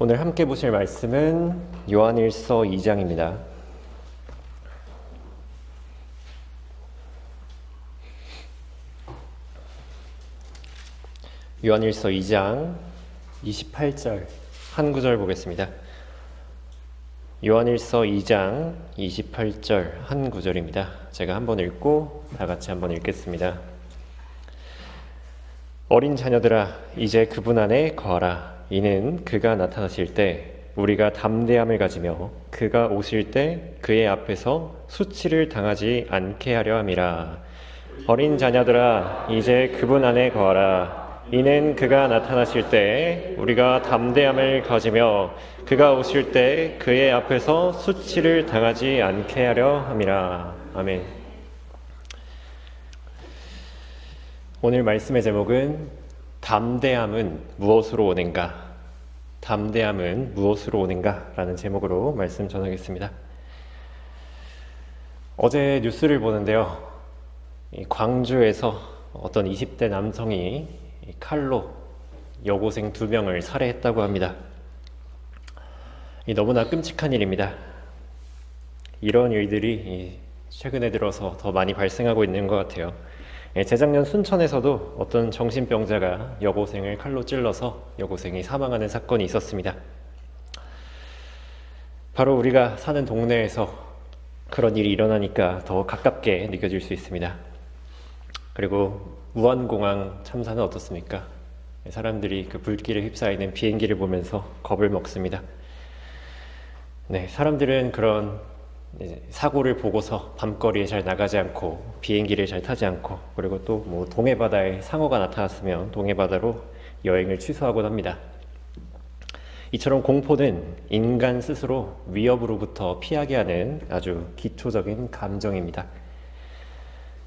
오늘 함께 보실 말씀은 요한일서 2장입니다. 요한일서 2장 28절 한 구절 보겠습니다. 요한일서 2장 28절 한 구절입니다. 제가 한번 읽고 다 같이 한번 읽겠습니다. 어린 자녀들아, 이제 그분 안에 거하라. 이는 그가 나타나실 때 우리가 담대함을 가지며 그가 오실 때 그의 앞에서 수치를 당하지 않게 하려 함이라. 어린 자녀들아, 이제 그분 안에 거하라. 이는 그가 나타나실 때 우리가 담대함을 가지며 그가 오실 때 그의 앞에서 수치를 당하지 않게 하려 함이라. 아멘. 오늘 말씀의 제목은 담대함은 무엇으로 오는가? 담대함은 무엇으로 오는가? 라는 제목으로 말씀 전하겠습니다. 어제 뉴스를 보는데요. 광주에서 어떤 20대 남성이 칼로 여고생 2명을 살해했다고 합니다. 너무나 끔찍한 일입니다. 이런 일들이 최근에 들어서 더 많이 발생하고 있는 것 같아요. 재작년 순천에서도 어떤 정신병자가 여고생을 칼로 찔러서 여고생이 사망하는 사건이 있었습니다. 바로 우리가 사는 동네에서 그런 일이 일어나니까 더 가깝게 느껴질 수 있습니다. 그리고 우한공항 참사는 어떻습니까? 사람들이 그 불길에 휩싸이는 비행기를 보면서 겁을 먹습니다. 사람들은 그런 사고를 보고서 밤거리에 잘 나가지 않고 비행기를 잘 타지 않고, 그리고 또 동해바다에 상어가 나타났으면 동해바다로 여행을 취소하곤 합니다. 이처럼 공포는 인간 스스로 위협으로부터 피하게 하는 아주 기초적인 감정입니다.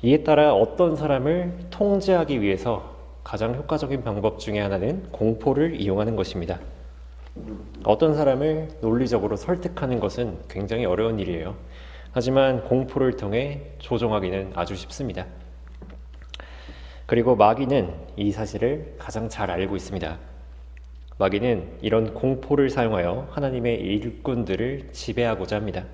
이에 따라 어떤 사람을 통제하기 위해서 가장 효과적인 방법 중에 하나는 공포를 이용하는 것입니다. 어떤 사람을 논리적으로 설득하는 것은 굉장히 어려운 일이에요. 하지만 공포를 통해 조종하기는 아주 쉽습니다. 그리고 마귀는 이 사실을 가장 잘 알고 있습니다. 마귀는 이런 공포를 사용하여 하나님의 일꾼들을 지배하고자 합니다.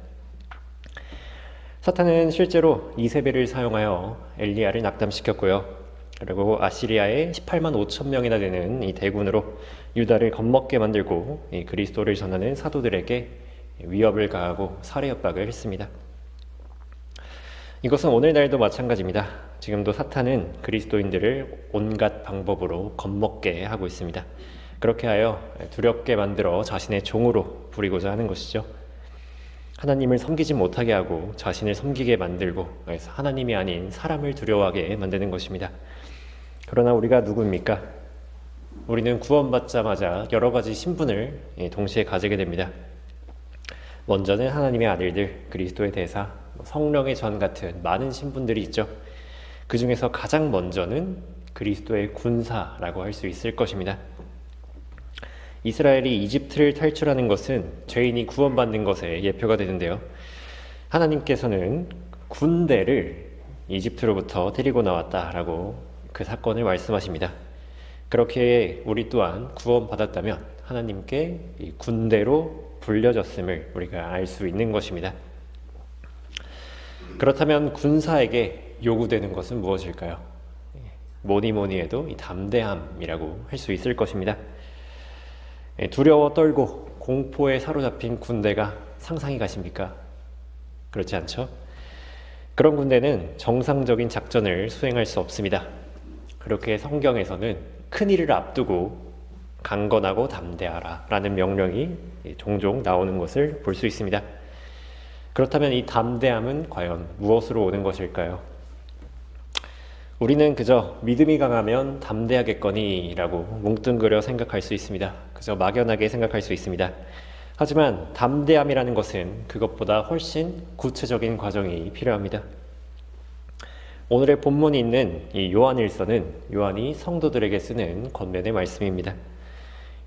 사탄은 실제로 이세벨을 사용하여 엘리야를 낙담시켰고요. 그리고 아시리아의 18만 5천 명이나 되는 이 대군으로 유다를 겁먹게 만들고 이 그리스도를 전하는 사도들에게 위협을 가하고 살해 협박을 했습니다. 이것은 오늘날도 마찬가지입니다. 지금도 사탄은 그리스도인들을 온갖 방법으로 겁먹게 하고 있습니다. 그렇게 하여 두렵게 만들어 자신의 종으로 부리고자 하는 것이죠. 하나님을 섬기지 못하게 하고 자신을 섬기게 만들고, 그래서 하나님이 아닌 사람을 두려워하게 만드는 것입니다. 그러나 우리가 누구입니까? 우리는 구원받자마자 여러 가지 신분을 동시에 가지게 됩니다. 먼저는 하나님의 아들들, 그리스도의 대사, 성령의 전 같은 많은 신분들이 있죠. 그 중에서 가장 먼저는 그리스도의 군사라고 할 수 있을 것입니다. 이스라엘이 이집트를 탈출하는 것은 죄인이 구원받는 것에 예표가 되는데요. 하나님께서는 군대를 이집트로부터 데리고 나왔다라고 그 사건을 말씀하십니다. 그렇게 우리 또한 구원받았다면 하나님께 이 군대로 불려졌음을 우리가 알 수 있는 것입니다. 그렇다면 군사에게 요구되는 것은 무엇일까요? 뭐니 해도 이 담대함이라고 할 수 있을 것입니다. 두려워 떨고 공포에 사로잡힌 군대가 상상이 가십니까? 그렇지 않죠? 그런 군대는 정상적인 작전을 수행할 수 없습니다. 그렇게 성경에서는 큰일을 앞두고 강건하고 담대하라 라는 명령이 종종 나오는 것을 볼 수 있습니다. 그렇다면 이 담대함은 과연 무엇으로 오는 것일까요? 우리는 그저 믿음이 강하면 담대하겠거니 라고 뭉뚱그려 생각할 수 있습니다. 그저 막연하게 생각할 수 있습니다. 하지만 담대함이라는 것은 그것보다 훨씬 구체적인 과정이 필요합니다. 오늘의 본문이 있는 이 요한일서는 요한이 성도들에게 쓰는 권면의 말씀입니다.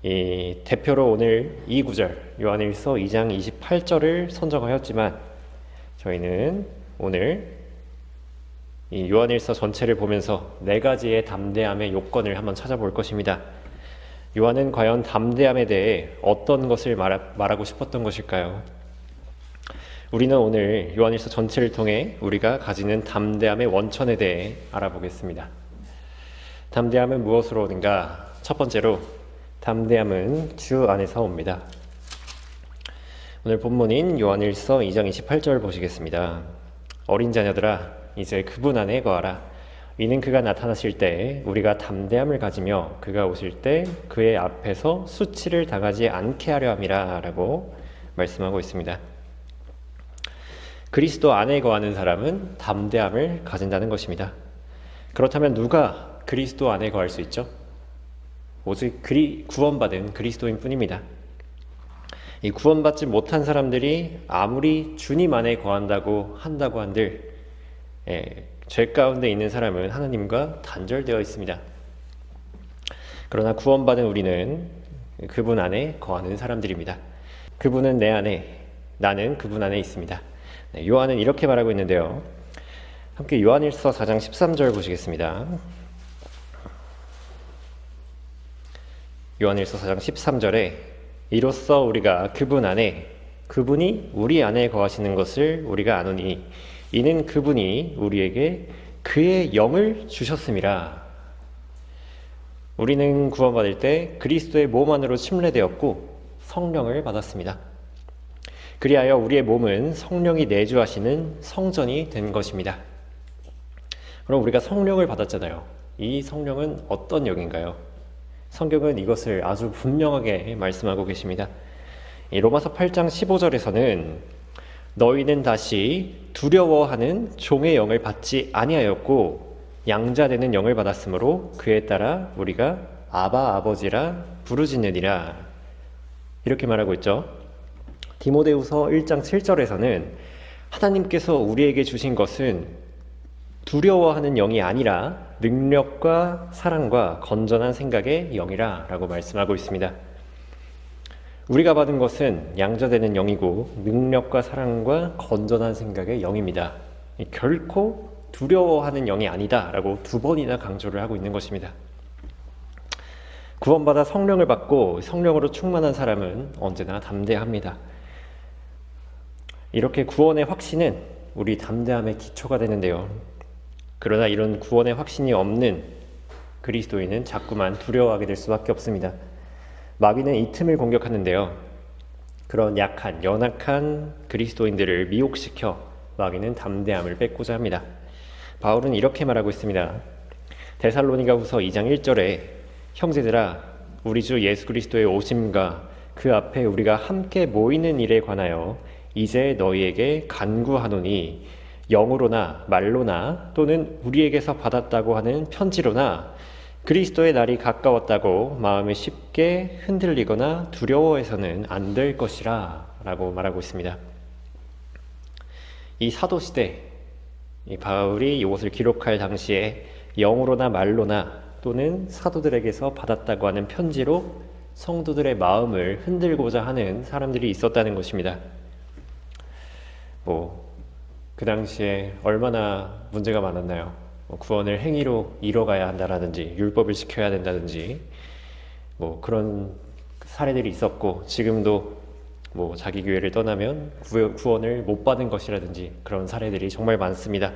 이 대표로 오늘 이 구절 요한일서 2장 28절을 선정하였지만 저희는 오늘 이 요한일서 전체를 보면서 4가지의 담대함의 요건을 한번 찾아볼 것입니다. 요한은 과연 담대함에 대해 어떤 것을 말하고 싶었던 것일까요? 우리는 오늘 요한일서 전체를 통해 우리가 가지는 담대함의 원천에 대해 알아보겠습니다. 담대함은 무엇으로 오는가? 첫 번째로 담대함은 주 안에서 옵니다. 오늘 본문인 요한일서 2장 28절 보시겠습니다. 어린 자녀들아 이제 그분 안에 거하라. 이는 그가 나타나실 때 우리가 담대함을 가지며 그가 오실 때 그의 앞에서 수치를 당하지 않게 하려 함이라 라고 말씀하고 있습니다. 그리스도 안에 거하는 사람은 담대함을 가진다는 것입니다. 그렇다면 누가 그리스도 안에 거할 수 있죠? 오직 구원받은 그리스도인 뿐입니다. 이 구원받지 못한 사람들이 아무리 주님 안에 거한다고 한들 죄 가운데 있는 사람은 하나님과 단절되어 있습니다. 그러나 구원받은 우리는 그분 안에 거하는 사람들입니다. 그분은 내 안에, 나는 그분 안에 있습니다. 요한은 이렇게 말하고 있는데요. 함께 요한일서 4장 13절 보시겠습니다. 요한일서 4장 13절에 이로써 우리가 그분 안에, 그분이 우리 안에 거하시는 것을 우리가 아노니 이는 그분이 우리에게 그의 영을 주셨음이라. 우리는 구원받을 때 그리스도의 몸 안으로 침례되었고 성령을 받았습니다. 그리하여 우리의 몸은 성령이 내주하시는 성전이 된 것입니다. 그럼 우리가 성령을 받았잖아요. 이 성령은 어떤 영인가요? 성경은 이것을 아주 분명하게 말씀하고 계십니다. 로마서 8장 15절에서는 너희는 다시 두려워하는 종의 영을 받지 아니하였고 양자되는 영을 받았으므로 그에 따라 우리가 아바 아버지라 부르짖느니라 이렇게 말하고 있죠. 디모데후서 1장 7절에서는 하나님께서 우리에게 주신 것은 두려워하는 영이 아니라 능력과 사랑과 건전한 생각의 영이라 라고 말씀하고 있습니다. 우리가 받은 것은 양자되는 영이고 능력과 사랑과 건전한 생각의 영입니다. 결코 두려워하는 영이 아니다 라고 두 번이나 강조를 하고 있는 것입니다. 구원받아 성령을 받고 성령으로 충만한 사람은 언제나 담대합니다. 이렇게 구원의 확신은 우리 담대함의 기초가 되는데요. 그러나 이런 구원의 확신이 없는 그리스도인은 자꾸만 두려워하게 될 수밖에 없습니다. 마귀는 이 틈을 공격하는데요. 그런 연약한 그리스도인들을 미혹시켜 마귀는 담대함을 뺏고자 합니다. 바울은 이렇게 말하고 있습니다. 데살로니가후서 2장 1절에 형제들아 우리 주 예수 그리스도의 오심과 그 앞에 우리가 함께 모이는 일에 관하여 이제 너희에게 간구하노니 영으로나 말로나 또는 우리에게서 받았다고 하는 편지로나 그리스도의 날이 가까웠다고 마음이 쉽게 흔들리거나 두려워해서는 안 될 것이라 라고 말하고 있습니다. 이 사도시대 이 바울이 이것을 기록할 당시에 영으로나 말로나 또는 사도들에게서 받았다고 하는 편지로 성도들의 마음을 흔들고자 하는 사람들이 있었다는 것입니다. 그 당시에 얼마나 문제가 많았나요? 구원을 행위로 이뤄가야 한다라든지 율법을 지켜야 된다든지 그런 사례들이 있었고 지금도 자기 교회를 떠나면 구원을 못 받은 것이라든지 그런 사례들이 정말 많습니다.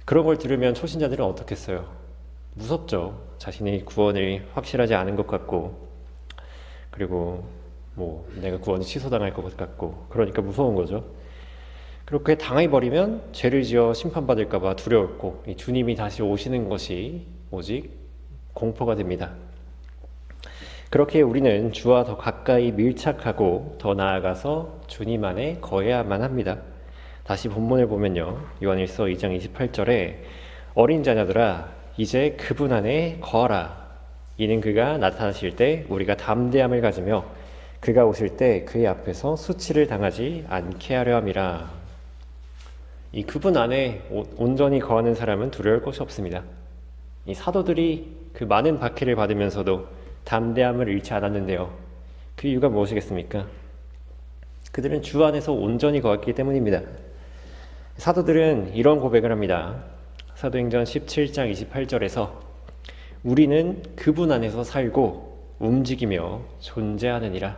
그런 걸 들으면 초신자들은 어떻겠어요? 무섭죠. 자신의 구원이 확실하지 않은 것 같고 그리고 내가 구원이 취소당할 것 같고 그러니까 무서운 거죠. 그렇게 당해버리면 죄를 지어 심판받을까 봐 두려웠고 주님이 다시 오시는 것이 오직 공포가 됩니다. 그렇게 우리는 주와 더 가까이 밀착하고 더 나아가서 주님 안에 거해야만 합니다. 다시 본문을 보면요. 요한일서 2장 28절에 어린 자녀들아 이제 그분 안에 거하라. 이는 그가 나타나실 때 우리가 담대함을 가지며 그가 오실 때 그의 앞에서 수치를 당하지 않게 하려 함이라. 이 그분 안에 온전히 거하는 사람은 두려울 것이 없습니다. 이 사도들이 그 많은 박해를 받으면서도 담대함을 잃지 않았는데요. 그 이유가 무엇이겠습니까? 그들은 주 안에서 온전히 거했기 때문입니다. 사도들은 이런 고백을 합니다. 사도행전 17장 28절에서 우리는 그분 안에서 살고 움직이며 존재하느니라.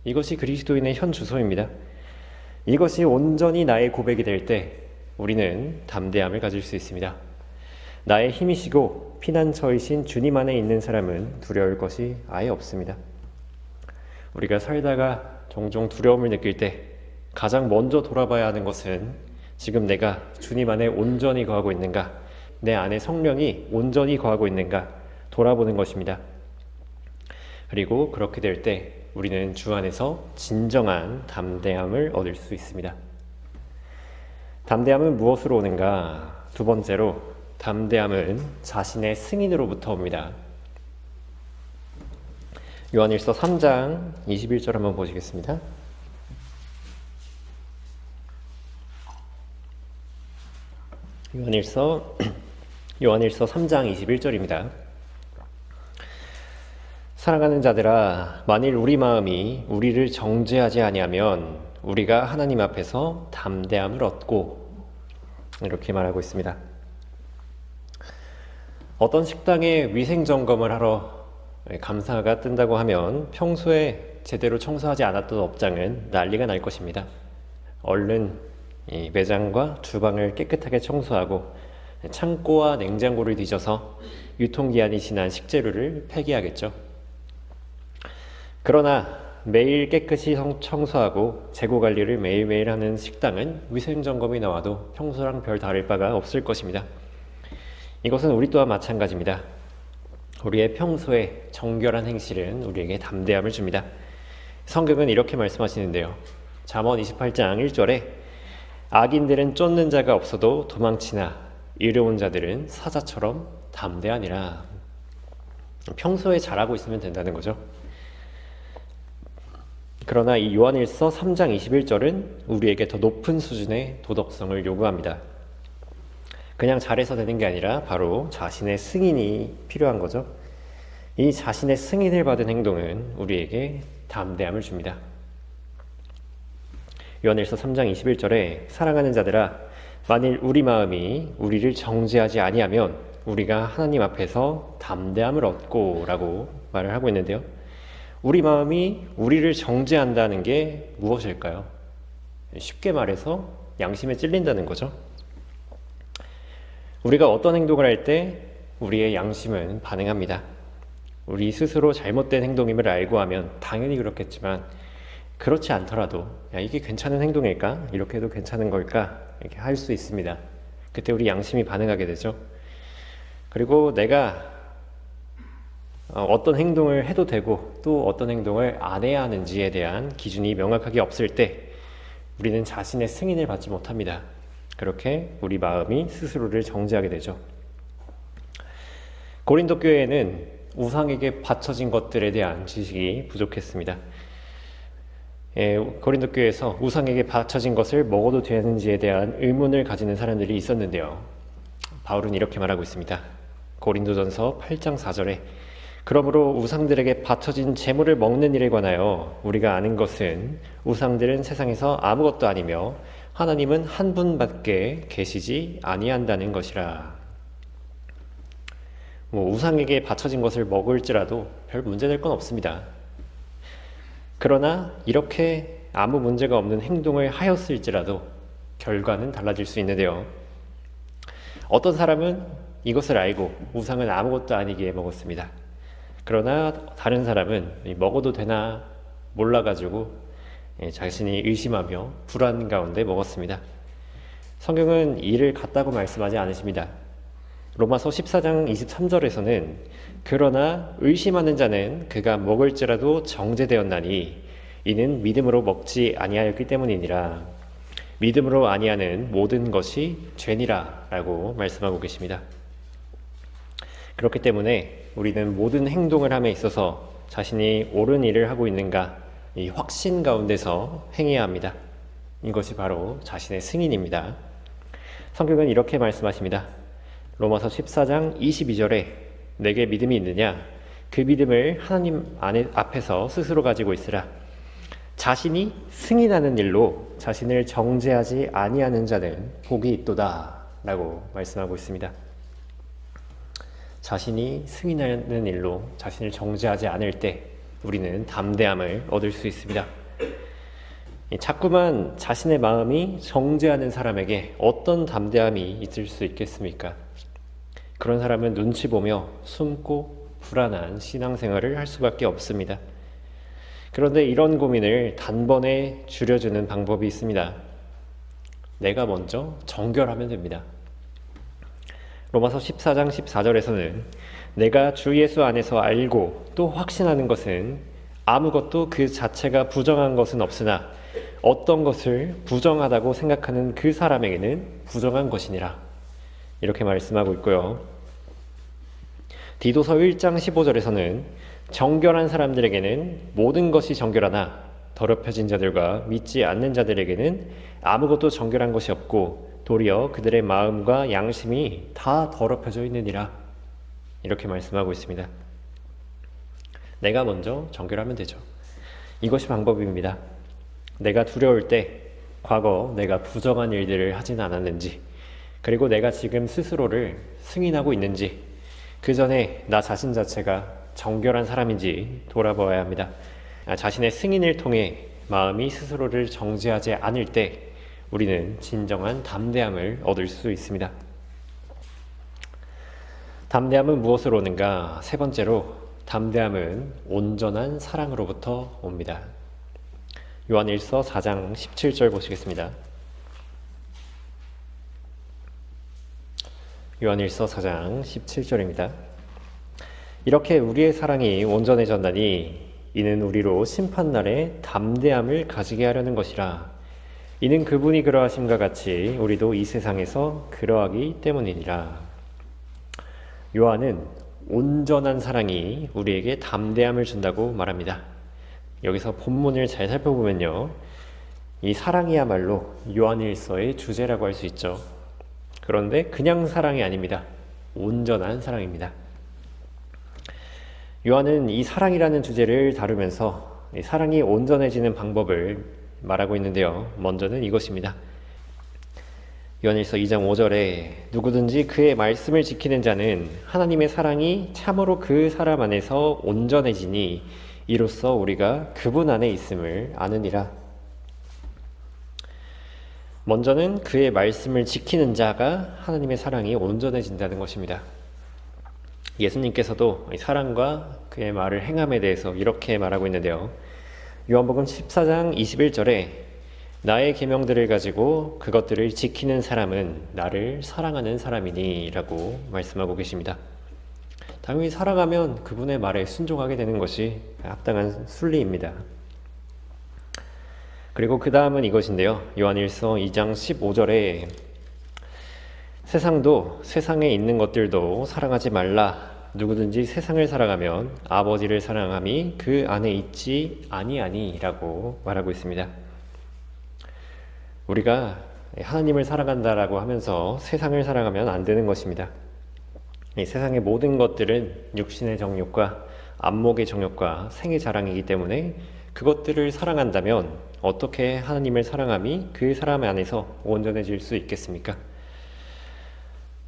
이것이 그리스도인의 현 주소입니다. 이것이 온전히 나의 고백이 될 때 우리는 담대함을 가질 수 있습니다. 나의 힘이시고 피난처이신 주님 안에 있는 사람은 두려울 것이 아예 없습니다. 우리가 살다가 종종 두려움을 느낄 때 가장 먼저 돌아봐야 하는 것은 지금 내가 주님 안에 온전히 거하고 있는가, 내 안에 성령이 온전히 거하고 있는가 돌아보는 것입니다. 그리고 그렇게 될 때 우리는 주 안에서 진정한 담대함을 얻을 수 있습니다. 담대함은 무엇으로 오는가? 두 번째로, 담대함은 자신의 승인으로부터 옵니다. 요한일서 3장 21절 한번 보시겠습니다. 요한일서 3장 21절입니다. 사랑하는 자들아, 만일 우리 마음이 우리를 정죄하지 아니하면 우리가 하나님 앞에서 담대함을 얻고, 이렇게 말하고 있습니다. 어떤 식당에 위생점검을 하러 감사가 뜬다고 하면 평소에 제대로 청소하지 않았던 업장은 난리가 날 것입니다. 얼른 이 매장과 주방을 깨끗하게 청소하고 창고와 냉장고를 뒤져서 유통기한이 지난 식재료를 폐기하겠죠. 그러나 매일 깨끗이 청소하고 재고 관리를 매일매일 하는 식당은 위생점검이 나와도 평소랑 별 다를 바가 없을 것입니다. 이것은 우리 또한 마찬가지입니다. 우리의 평소에 정결한 행실은 우리에게 담대함을 줍니다. 성경은 이렇게 말씀하시는데요. 잠언 28장 1절에 악인들은 쫓는 자가 없어도 도망치나 의로운 자들은 사자처럼 담대하니라. 평소에 잘하고 있으면 된다는 거죠. 그러나 이 요한일서 3장 21절은 우리에게 더 높은 수준의 도덕성을 요구합니다. 그냥 잘해서 되는 게 아니라 바로 자신의 승인이 필요한 거죠. 이 자신의 승인을 받은 행동은 우리에게 담대함을 줍니다. 요한일서 3장 21절에 사랑하는 자들아, 만일 우리 마음이 우리를 정죄하지 아니하면 우리가 하나님 앞에서 담대함을 얻고 라고 말을 하고 있는데요. 우리 마음이 우리를 정죄한다는 게 무엇일까요? 쉽게 말해서 양심에 찔린다는 거죠. 우리가 어떤 행동을 할 때 우리의 양심은 반응합니다. 우리 스스로 잘못된 행동임을 알고 하면 당연히 그렇겠지만, 그렇지 않더라도 이게 괜찮은 행동일까? 이렇게 해도 괜찮은 걸까? 이렇게 할 수 있습니다. 그때 우리 양심이 반응하게 되죠. 그리고 내가 어떤 행동을 해도 되고 또 어떤 행동을 안 해야 하는지에 대한 기준이 명확하게 없을 때 우리는 자신의 승인을 받지 못합니다. 그렇게 우리 마음이 스스로를 정죄하게 되죠. 고린도 교회에는 우상에게 바쳐진 것들에 대한 지식이 부족했습니다. 고린도 교회에서 우상에게 바쳐진 것을 먹어도 되는지에 대한 의문을 가지는 사람들이 있었는데요. 바울은 이렇게 말하고 있습니다. 고린도전서 8장 4절에 그러므로 우상들에게 바쳐진 제물을 먹는 일에 관하여 우리가 아는 것은 우상들은 세상에서 아무것도 아니며 하나님은 한 분밖에 계시지 아니한다는 것이라. 우상에게 바쳐진 것을 먹을지라도 별 문제될 건 없습니다. 그러나 이렇게 아무 문제가 없는 행동을 하였을지라도 결과는 달라질 수 있는데요. 어떤 사람은 이것을 알고 우상은 아무것도 아니기에 먹었습니다. 그러나 다른 사람은 먹어도 되나 몰라가지고 자신이 의심하며 불안 가운데 먹었습니다. 성경은 이를 같다고 말씀하지 않으십니다. 로마서 14장 23절에서는 그러나 의심하는 자는 그가 먹을지라도 정죄되었나니 이는 믿음으로 먹지 아니하였기 때문이니라. 믿음으로 아니하는 모든 것이 죄니라 라고 말씀하고 계십니다. 그렇기 때문에 우리는 모든 행동을 함에 있어서 자신이 옳은 일을 하고 있는가 이 확신 가운데서 행해야 합니다. 이것이 바로 자신의 승인입니다. 성경은 이렇게 말씀하십니다. 로마서 14장 22절에 내게 믿음이 있느냐? 그 믿음을 하나님 앞에서 스스로 가지고 있으라. 자신이 승인하는 일로 자신을 정죄하지 아니하는 자는 복이 있도다 라고 말씀하고 있습니다. 자신이 승인하는 일로 자신을 정죄하지 않을 때 우리는 담대함을 얻을 수 있습니다. 자꾸만 자신의 마음이 정죄하는 사람에게 어떤 담대함이 있을 수 있겠습니까? 그런 사람은 눈치 보며 숨고 불안한 신앙생활을 할 수밖에 없습니다. 그런데 이런 고민을 단번에 줄여주는 방법이 있습니다. 내가 먼저 정결하면 됩니다. 로마서 14장 14절에서는 내가 주 예수 안에서 알고 또 확신하는 것은 아무것도 그 자체가 부정한 것은 없으나 어떤 것을 부정하다고 생각하는 그 사람에게는 부정한 것이니라, 이렇게 말씀하고 있고요. 디도서 1장 15절에서는 정결한 사람들에게는 모든 것이 정결하나 더럽혀진 자들과 믿지 않는 자들에게는 아무것도 정결한 것이 없고 도리어 그들의 마음과 양심이 다 더럽혀져 있느니라, 이렇게 말씀하고 있습니다. 내가 먼저 정결하면 되죠. 이것이 방법입니다. 내가 두려울 때 과거 내가 부정한 일들을 하진 않았는지, 그리고 내가 지금 스스로를 승인하고 있는지, 그 전에 나 자신 자체가 정결한 사람인지 돌아보아야 합니다. 자신의 승인을 통해 마음이 스스로를 정죄하지 않을 때 우리는 진정한 담대함을 얻을 수 있습니다. 담대함은 무엇으로 오는가? 세 번째로, 담대함은 온전한 사랑으로부터 옵니다. 요한일서 4장 17절 보시겠습니다. 요한일서 4장 17절입니다. 이렇게 우리의 사랑이 온전해졌나니 이는 우리로 심판날에 담대함을 가지게 하려는 것이라. 이는 그분이 그러하심과 같이 우리도 이 세상에서 그러하기 때문이니라. 요한은 온전한 사랑이 우리에게 담대함을 준다고 말합니다. 여기서 본문을 잘 살펴보면요, 이 사랑이야말로 요한일서의 주제라고 할 수 있죠. 그런데 그냥 사랑이 아닙니다. 온전한 사랑입니다. 요한은 이 사랑이라는 주제를 다루면서 이 사랑이 온전해지는 방법을 말하고 있는데요. 먼저는 이것입니다. 요한일서 2장 5절에 누구든지 그의 말씀을 지키는 자는 하나님의 사랑이 참으로 그 사람 안에서 온전해지니 이로써 우리가 그분 안에 있음을 아느니라. 먼저는 그의 말씀을 지키는 자가 하나님의 사랑이 온전해진다는 것입니다. 예수님께서도 사랑과 그의 말을 행함에 대해서 이렇게 말하고 있는데요. 요한복음 14장 21절에 나의 계명들을 가지고 그것들을 지키는 사람은 나를 사랑하는 사람이니 라고 말씀하고 계십니다. 당연히 사랑하면 그분의 말에 순종하게 되는 것이 합당한 순리입니다. 그리고 그 다음은 이것인데요. 요한일서 2장 15절에 세상도 세상에 있는 것들도 사랑하지 말라. 누구든지 세상을 사랑하면 아버지를 사랑함이 그 안에 있지 아니하니 라고 말하고 있습니다. 우리가 하나님을 사랑한다라고 하면서 세상을 사랑하면 안 되는 것입니다. 이 세상의 모든 것들은 육신의 정욕과 안목의 정욕과 생의 자랑이기 때문에 그것들을 사랑한다면 어떻게 하나님을 사랑함이 그 사람 안에서 온전해질 수 있겠습니까?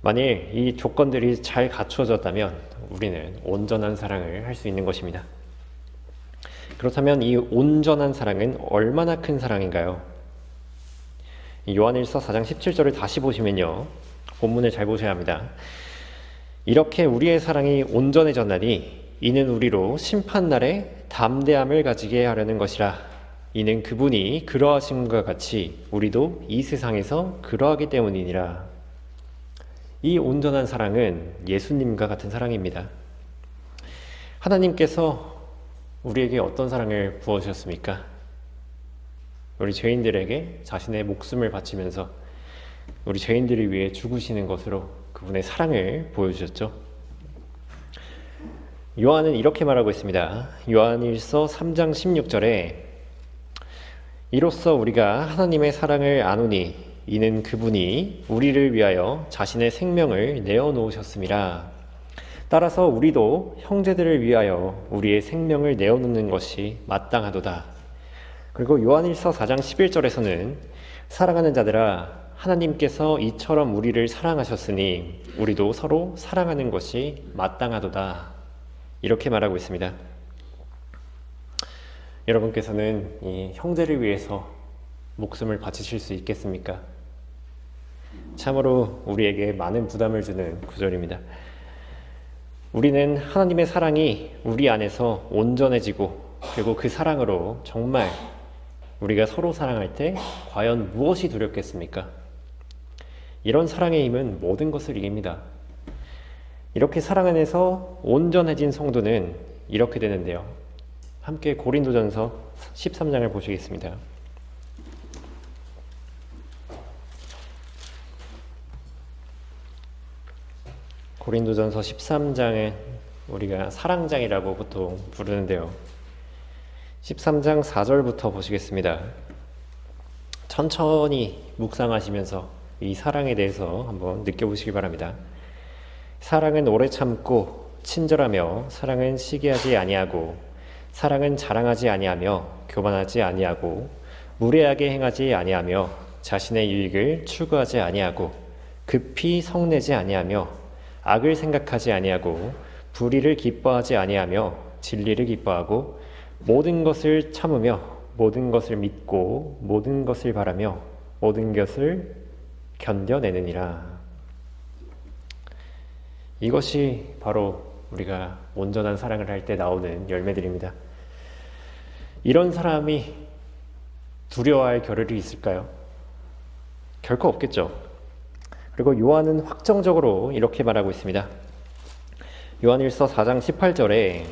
만일 이 조건들이 잘 갖추어졌다면 우리는 온전한 사랑을 할 수 있는 것입니다. 그렇다면 이 온전한 사랑은 얼마나 큰 사랑인가요? 요한일서 4장 17절을 다시 보시면요, 본문을 잘 보셔야 합니다. 이렇게 우리의 사랑이 온전해졌나니 이는 우리로 심판날에 담대함을 가지게 하려는 것이라. 이는 그분이 그러하심과 같이 우리도 이 세상에서 그러하기 때문이니라. 이 온전한 사랑은 예수님과 같은 사랑입니다. 하나님께서 우리에게 어떤 사랑을 부어주셨습니까? 우리 죄인들에게 자신의 목숨을 바치면서 우리 죄인들을 위해 죽으시는 것으로 그분의 사랑을 보여주셨죠. 요한은 이렇게 말하고 있습니다. 요한일서 3장 16절에 이로써 우리가 하나님의 사랑을 아노니 이는 그분이 우리를 위하여 자신의 생명을 내어놓으셨음이라. 따라서 우리도 형제들을 위하여 우리의 생명을 내어놓는 것이 마땅하도다. 그리고 요한일서 4장 11절에서는 사랑하는 자들아 하나님께서 이처럼 우리를 사랑하셨으니 우리도 서로 사랑하는 것이 마땅하도다. 이렇게 말하고 있습니다. 여러분께서는 이 형제를 위해서 목숨을 바치실 수 있겠습니까? 참으로 우리에게 많은 부담을 주는 구절입니다. 우리는 하나님의 사랑이 우리 안에서 온전해지고 그리고 그 사랑으로 정말 우리가 서로 사랑할 때 과연 무엇이 두렵겠습니까? 이런 사랑의 힘은 모든 것을 이깁니다. 이렇게 사랑 안에서 온전해진 성도는 이렇게 되는데요. 함께 고린도전서 13장을 보시겠습니다. 고린도전서 13장은 우리가 사랑장이라고 보통 부르는데요. 13장 4절부터 보시겠습니다. 천천히 묵상하시면서 이 사랑에 대해서 한번 느껴보시기 바랍니다. 사랑은 오래 참고 친절하며 사랑은 시기하지 아니하고 사랑은 자랑하지 아니하며 교만하지 아니하고 무례하게 행하지 아니하며 자신의 유익을 추구하지 아니하고 급히 성내지 아니하며 악을 생각하지 아니하고 불의를 기뻐하지 아니하며 진리를 기뻐하고 모든 것을 참으며 모든 것을 믿고 모든 것을 바라며 모든 것을 견뎌내느니라. 이것이 바로 우리가 온전한 사랑을 할 때 나오는 열매들입니다. 이런 사람이 두려워할 겨를이 있을까요? 결코 없겠죠. 그리고 요한은 확정적으로 이렇게 말하고 있습니다. 요한일서 4장 18절에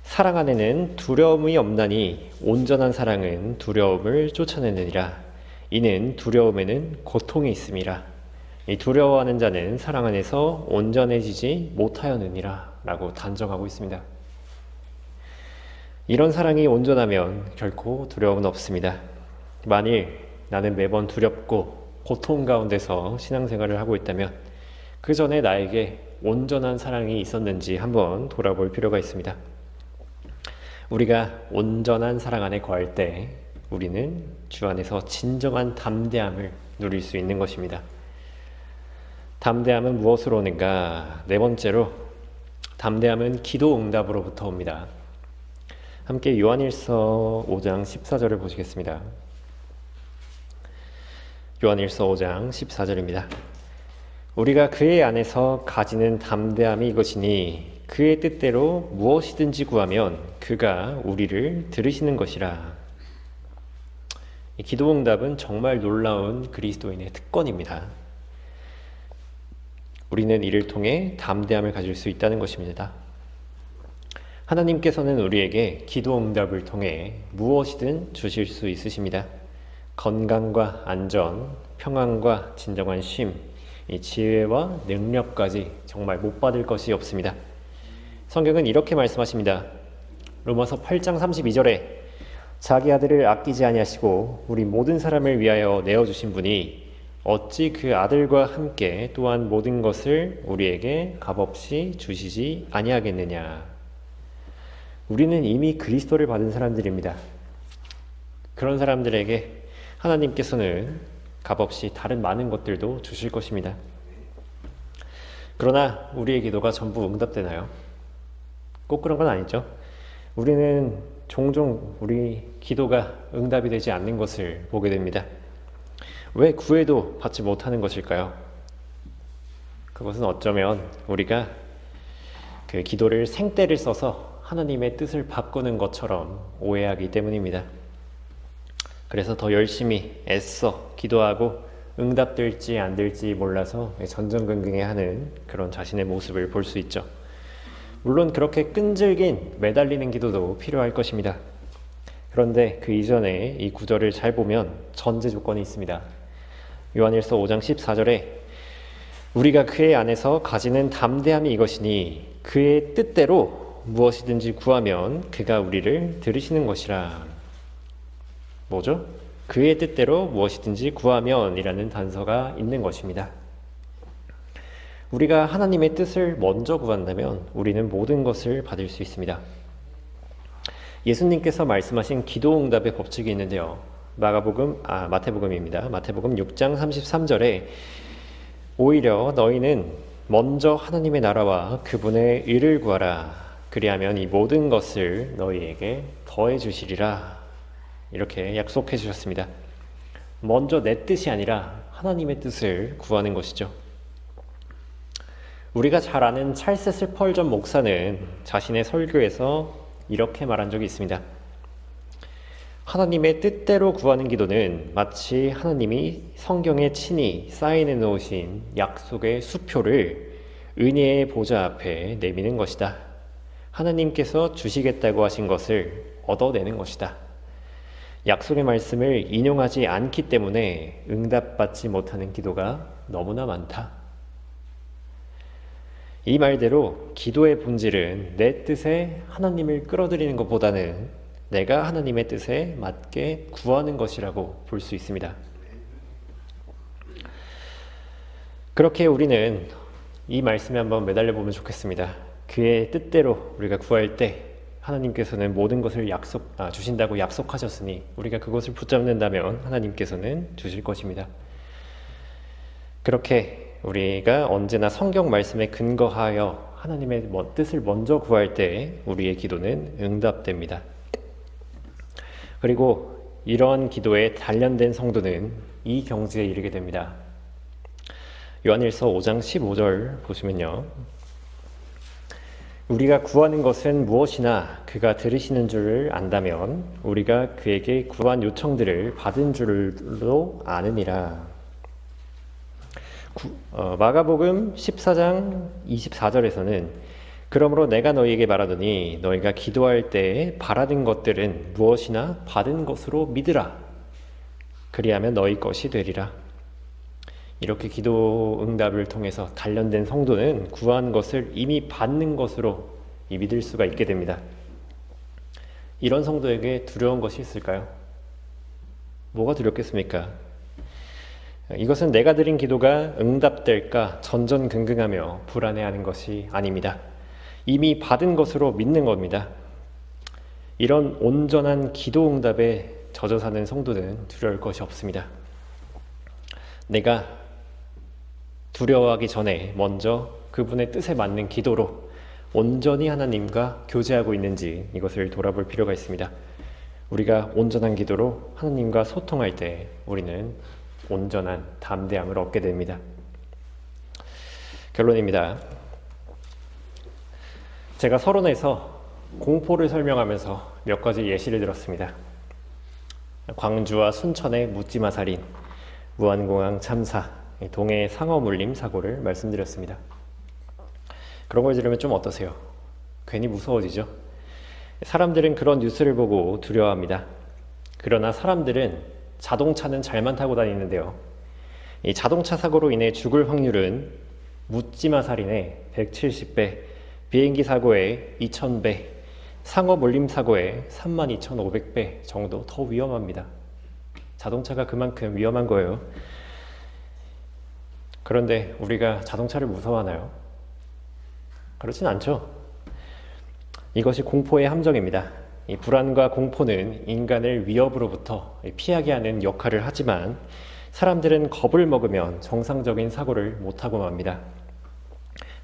사랑 안에는 두려움이 없나니 온전한 사랑은 두려움을 쫓아내느니라. 이는 두려움에는 고통이 있음이라. 이 두려워하는 자는 사랑 안에서 온전해지지 못하였느니라 라고 단정하고 있습니다. 이런 사랑이 온전하면 결코 두려움은 없습니다. 만일 나는 매번 두렵고 고통 가운데서 신앙생활을 하고 있다면 그 전에 나에게 온전한 사랑이 있었는지 한번 돌아볼 필요가 있습니다. 우리가 온전한 사랑 안에 거할 때 우리는 주 안에서 진정한 담대함을 누릴 수 있는 것입니다. 담대함은 무엇으로 오는가? 네 번째로 담대함은 기도 응답으로부터 옵니다. 함께 요한일서 5장 14절을 보시겠습니다. 요한일서 5장 14절입니다. 우리가 그의 안에서 가지는 담대함이 이것이니 그의 뜻대로 무엇이든지 구하면 그가 우리를 들으시는 것이라. 이 기도응답은 정말 놀라운 그리스도인의 특권입니다. 우리는 이를 통해 담대함을 가질 수 있다는 것입니다. 하나님께서는 우리에게 기도응답을 통해 무엇이든 주실 수 있으십니다. 건강과 안전, 평안과 진정한 쉼, 이 지혜와 능력까지 정말 못 받을 것이 없습니다. 성경은 이렇게 말씀하십니다. 로마서 8장 32절에 자기 아들을 아끼지 아니하시고 우리 모든 사람을 위하여 내어주신 분이 어찌 그 아들과 함께 또한 모든 것을 우리에게 값없이 주시지 아니하겠느냐. 우리는 이미 그리스도를 받은 사람들입니다. 그런 사람들에게 하나님께서는 값없이 다른 많은 것들도 주실 것입니다. 그러나 우리의 기도가 전부 응답되나요? 꼭 그런 건 아니죠. 우리는 종종 우리 기도가 응답이 되지 않는 것을 보게 됩니다. 왜 구해도 받지 못하는 것일까요? 그것은 어쩌면 우리가 그 기도를 생떼를 써서 하나님의 뜻을 바꾸는 것처럼 오해하기 때문입니다. 그래서 더 열심히 애써 기도하고 응답될지 안 될지 몰라서 전전긍긍해하는 그런 자신의 모습을 볼 수 있죠. 물론 그렇게 끈질긴 매달리는 기도도 필요할 것입니다. 그런데 그 이전에 이 구절을 잘 보면 전제 조건이 있습니다. 요한일서 5장 14절에 우리가 그의 안에서 가지는 담대함이 이것이니 그의 뜻대로 무엇이든지 구하면 그가 우리를 들으시는 것이라. 뭐죠? 그의 뜻대로 무엇이든지 구하면 이라는 단서가 있는 것입니다. 우리가 하나님의 뜻을 먼저 구한다면 우리는 모든 것을 받을 수 있습니다. 예수님께서 말씀하신 기도응답의 법칙이 있는데요. 마태복음입니다. 마태복음 6장 33절에 오히려 너희는 먼저 하나님의 나라와 그분의 의를 구하라. 그리하면 이 모든 것을 너희에게 더해 주시리라. 이렇게 약속해 주셨습니다. 먼저 내 뜻이 아니라 하나님의 뜻을 구하는 것이죠. 우리가 잘 아는 찰스 스펄전 목사는 자신의 설교에서 이렇게 말한 적이 있습니다. 하나님의 뜻대로 구하는 기도는 마치 하나님이 성경에 친히 사인해 놓으신 약속의 수표를 은혜의 보좌 앞에 내미는 것이다. 하나님께서 주시겠다고 하신 것을 얻어내는 것이다. 약속의 말씀을 인용하지 않기 때문에 응답받지 못하는 기도가 너무나 많다. 이 말대로 기도의 본질은 내 뜻에 하나님을 끌어들이는 것보다는 내가 하나님의 뜻에 맞게 구하는 것이라고 볼 수 있습니다. 그렇게 우리는 이 말씀에 한번 매달려 보면 좋겠습니다. 그의 뜻대로 우리가 구할 때 하나님께서는 모든 것을 주신다고 약속하셨으니 우리가 그것을 붙잡는다면 하나님께서는 주실 것입니다. 그렇게 우리가 언제나 성경 말씀에 근거하여 하나님의 뜻을 먼저 구할 때 우리의 기도는 응답됩니다. 그리고 이런 기도에 단련된 성도는 이 경지에 이르게 됩니다. 요한일서 5장 15절 보시면요. 우리가 구하는 것은 무엇이나 그가 들으시는 줄을 안다면 우리가 그에게 구한 요청들을 받은 줄로 아느니라. 마가복음 14장 24절에서는 그러므로 내가 너희에게 말하더니 너희가 기도할 때에 바라는 것들은 무엇이나 받은 것으로 믿으라. 그리하면 너희 것이 되리라. 이렇게 기도 응답을 통해서 단련된 성도는 구한 것을 이미 받는 것으로 믿을 수가 있게 됩니다. 이런 성도에게 두려운 것이 있을까요? 뭐가 두렵겠습니까? 이것은 내가 드린 기도가 응답될까 전전긍긍하며 불안해하는 것이 아닙니다. 이미 받은 것으로 믿는 겁니다. 이런 온전한 기도 응답에 젖어 사는 성도는 두려울 것이 없습니다. 내가 두려워하기 전에 먼저 그분의 뜻에 맞는 기도로 온전히 하나님과 교제하고 있는지 이것을 돌아볼 필요가 있습니다. 우리가 온전한 기도로 하나님과 소통할 때 우리는 온전한 담대함을 얻게 됩니다. 결론입니다. 제가 서론에서 공포를 설명하면서 몇 가지 예시를 들었습니다. 광주와 순천의 묻지마 살인, 무안공항 참사, 동해 상어 물림 사고를 말씀드렸습니다. 그런 걸 들으면 좀 어떠세요? 괜히 무서워지죠? 사람들은 그런 뉴스를 보고 두려워합니다. 그러나 사람들은 자동차는 잘만 타고 다니는데요. 이 자동차 사고로 인해 죽을 확률은 묻지마 살인의 170배, 비행기 사고의 2000배, 상어 물림 사고의 32,500배 정도 더 위험합니다. 자동차가 그만큼 위험한 거예요. 그런데 우리가 자동차를 무서워하나요? 그렇진 않죠. 이것이 공포의 함정입니다. 이 불안과 공포는 인간을 위협으로부터 피하게 하는 역할을 하지만 사람들은 겁을 먹으면 정상적인 사고를 못하고 맙니다.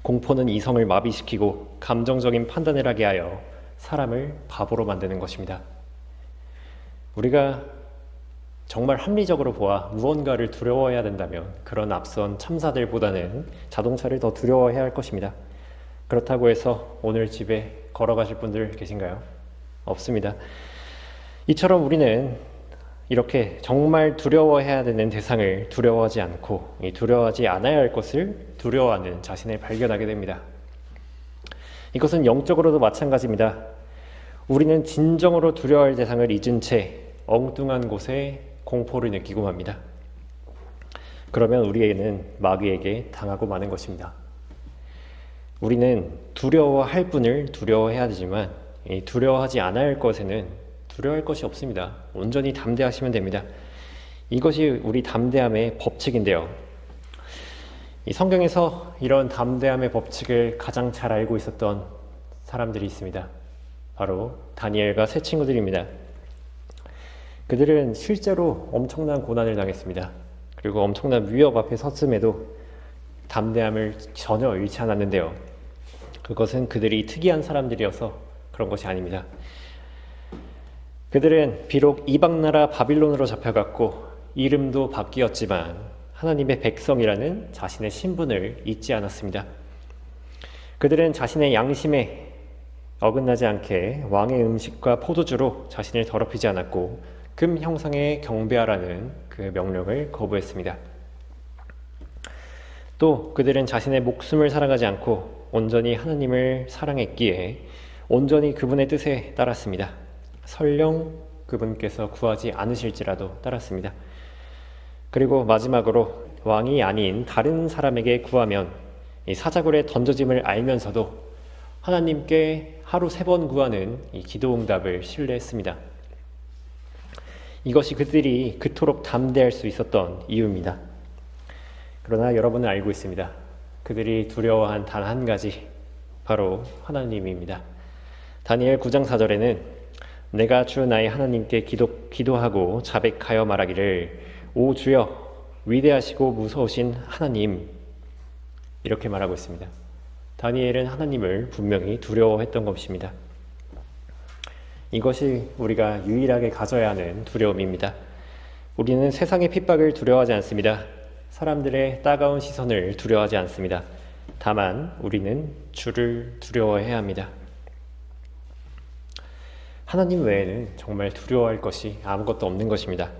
공포는 이성을 마비시키고 감정적인 판단을 하게 하여 사람을 바보로 만드는 것입니다. 우리가 정말 합리적으로 보아 무언가를 두려워해야 된다면 그런 앞선 참사들보다는 자동차를 더 두려워해야 할 것입니다. 그렇다고 해서 오늘 집에 걸어가실 분들 계신가요? 없습니다. 이처럼 우리는 이렇게 정말 두려워해야 되는 대상을 두려워하지 않고 두려워하지 않아야 할 것을 두려워하는 자신을 발견하게 됩니다. 이것은 영적으로도 마찬가지입니다. 우리는 진정으로 두려워할 대상을 잊은 채 엉뚱한 곳에 공포를 느끼고 맙니다. 그러면 우리에게는 마귀에게 당하고 마는 것입니다. 우리는 두려워할 분을 두려워해야 되지만 두려워하지 않아야 할 것에는 두려워할 것이 없습니다. 온전히 담대하시면 됩니다. 이것이 우리 담대함의 법칙인데요. 이 성경에서 이런 담대함의 법칙을 가장 잘 알고 있었던 사람들이 있습니다. 바로 다니엘과 세 친구들입니다. 그들은 실제로 엄청난 고난을 당했습니다. 그리고 엄청난 위협 앞에 섰음에도 담대함을 전혀 잃지 않았는데요. 그것은 그들이 특이한 사람들이어서 그런 것이 아닙니다. 그들은 비록 이방나라 바빌론으로 잡혀갔고 이름도 바뀌었지만 하나님의 백성이라는 자신의 신분을 잊지 않았습니다. 그들은 자신의 양심에 어긋나지 않게 왕의 음식과 포도주로 자신을 더럽히지 않았고 금 형상에 경배하라는 그 명령을 거부했습니다. 또 그들은 자신의 목숨을 사랑하지 않고 온전히 하나님을 사랑했기에 온전히 그분의 뜻에 따랐습니다. 설령 그분께서 구하지 않으실지라도 따랐습니다. 그리고 마지막으로 왕이 아닌 다른 사람에게 구하면 이 사자굴에 던져짐을 알면서도 하나님께 하루 3번 구하는 이 기도응답을 신뢰했습니다. 이것이 그들이 그토록 담대할 수 있었던 이유입니다. 그러나 여러분은 알고 있습니다. 그들이 두려워한 단 한 가지, 바로 하나님입니다. 다니엘 9장 4절에는 내가 주 나의 하나님께 기도하고 자백하여 말하기를 오 주여 위대하시고 무서우신 하나님, 이렇게 말하고 있습니다. 다니엘은 하나님을 분명히 두려워했던 것입니다. 이것이 우리가 유일하게 가져야 하는 두려움입니다. 우리는 세상의 핍박을 두려워하지 않습니다. 사람들의 따가운 시선을 두려워하지 않습니다. 다만 우리는 주를 두려워해야 합니다. 하나님 외에는 정말 두려워할 것이 아무것도 없는 것입니다.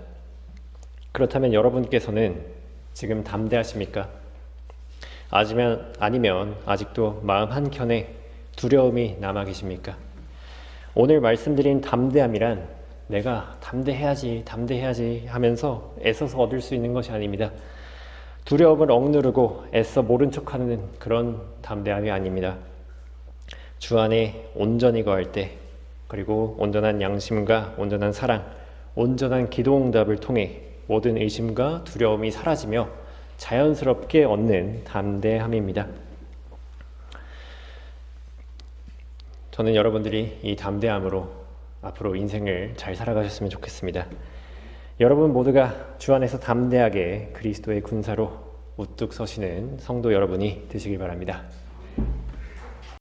그렇다면 여러분께서는 지금 담대하십니까? 아니면 아직도 마음 한켠에 두려움이 남아 계십니까? 오늘 말씀드린 담대함이란 내가 담대해야지 하면서 애써서 얻을 수 있는 것이 아닙니다. 두려움을 억누르고 애써 모른 척하는 그런 담대함이 아닙니다. 주 안에 온전히 거할 때, 그리고 온전한 양심과 온전한 사랑, 온전한 기도응답을 통해 모든 의심과 두려움이 사라지며 자연스럽게 얻는 담대함입니다. 저는 여러분들이 이 담대함으로 앞으로 인생을 잘 살아가셨으면 좋겠습니다. 여러분 모두가 주 안에서 담대하게 그리스도의 군사로 우뚝 서시는 성도 여러분이 되시길 바랍니다.